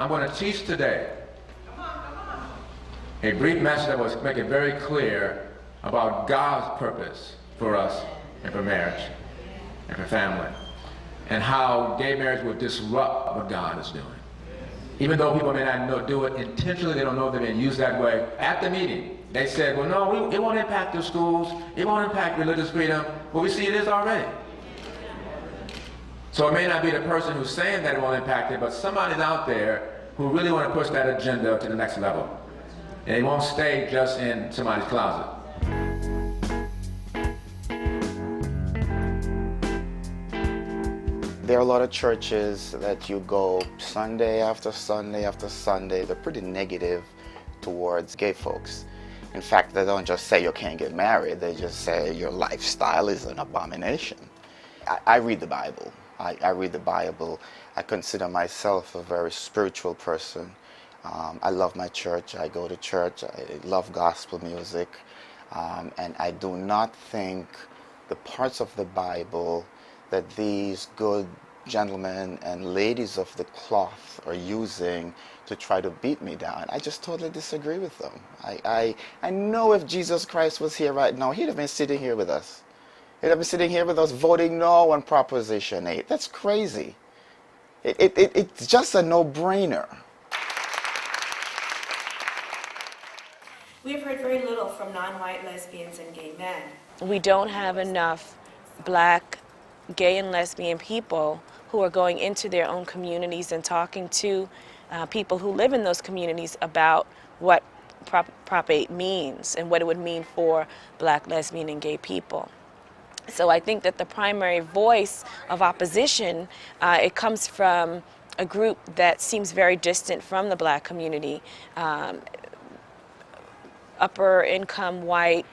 I'm going to teach today a brief message that will make it very clear about God's purpose for us and for marriage and for family, and how gay marriage will disrupt what God is doing. Even though people may not do it intentionally, they don't know they're being used that way. At the meeting, they said, well, no, it won't impact the schools, it won't impact religious freedom. Well, we see it is already. So it may not be the person who's saying that it won't impact it, but somebody's out there who really want to push that agenda to the next level. And it won't stay just in somebody's closet. There are a lot of churches that you go Sunday after Sunday after Sunday. They're pretty negative towards gay folks. In fact, they don't just say you can't get married. They just say your lifestyle is an abomination. I read the Bible. I read the Bible. I consider myself a very spiritual person. I love my church. I go to church. I love gospel music. And I do not think the parts of the Bible that these good gentlemen and ladies of the cloth are using to try to beat me down, I just totally disagree with them. I know if Jesus Christ was here right now, he'd have been sitting here with us. He'd have been sitting here with us voting no on Proposition 8. That's crazy. It's just a no-brainer. We've heard very little from non-white lesbians and gay men. We don't have enough Black, gay, and lesbian people who are going into their own communities and talking to people who live in those communities about what Prop 8 means and what it would mean for Black, lesbian, and gay people. So I think that the primary voice of opposition, it comes from a group that seems very distant from the Black community, upper income, white,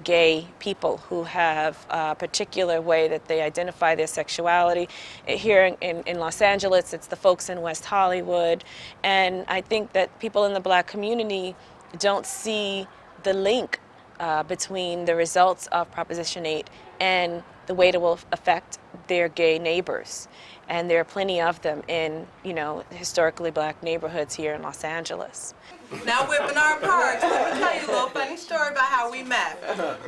gay people who have a particular way that they identify their sexuality. Here in Los Angeles, it's the folks in West Hollywood. And I think that people in the Black community don't see the link between the results of Proposition 8 and the way it will affect their gay neighbors. And there are plenty of them in, historically Black neighborhoods here in Los Angeles. Now we're in our parks. Let me tell you a little funny story about how we met.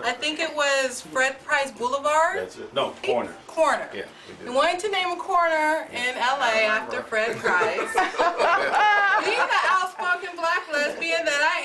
I think it was Fred Price Boulevard. That's it. No, corner. Corner. Yeah, We wanted to name a corner in LA after Fred Price. Being the outspoken Black lesbian that I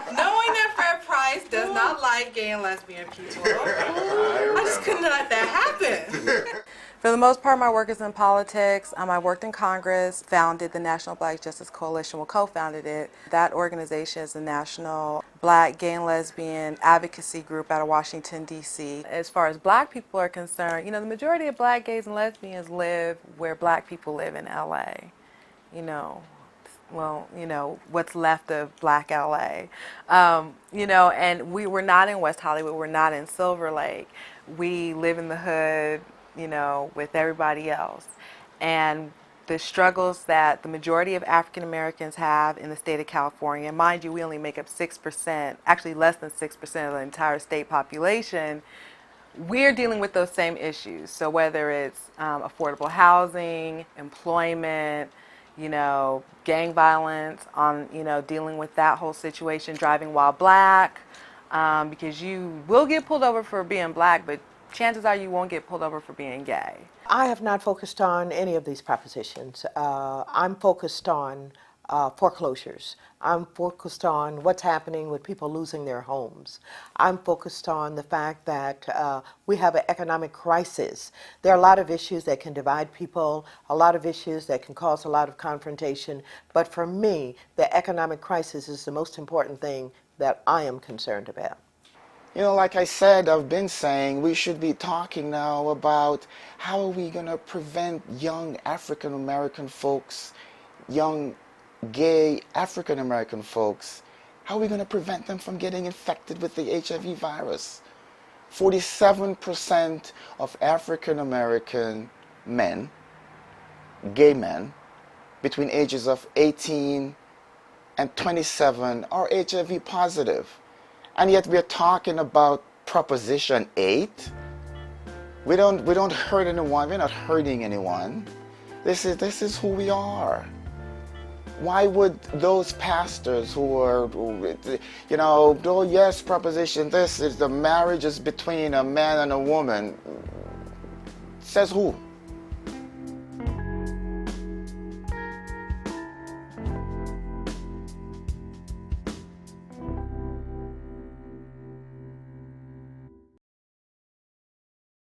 am, knowing that Fred Price does not like gay and lesbian people, I just couldn't let that happen. For the most part, my work is in politics. I worked in Congress, founded the National Black Justice Coalition, co-founded it. That organization is a national Black, gay, and lesbian advocacy group out of Washington, D.C. As far as Black people are concerned, the majority of Black gays and lesbians live where Black people live in L.A. What's left of Black LA. And we're not in West Hollywood, we're not in Silver Lake. We live in the hood, with everybody else. And the struggles that the majority of African Americans have in the state of California, mind you, we only make up 6%, actually less than 6% of the entire state population, we're dealing with those same issues. So whether it's affordable housing, employment, gang violence, dealing with that whole situation, driving while Black, because you will get pulled over for being Black, but chances are you won't get pulled over for being gay. I have not focused on any of these propositions. I'm focused on foreclosures. I'm focused on what's happening with people losing their homes. I'm focused on the fact that we have an economic crisis. There are a lot of issues that can divide people, a lot of issues that can cause a lot of confrontation, but for me, the economic crisis is the most important thing that I am concerned about. Like I said, I've been saying we should be talking now about how are we going to prevent young African American folks, young gay African American folks, how are we going to prevent them from getting infected with the HIV virus? 47% of African American men, gay men, between ages of 18 and 27 are HIV positive. And yet we're talking about Proposition 8. We don't hurt anyone. We're not hurting anyone. This is who we are. Why would those pastors who are, you know, oh yes, proposition, this is the marriage is between a man and a woman. Says who?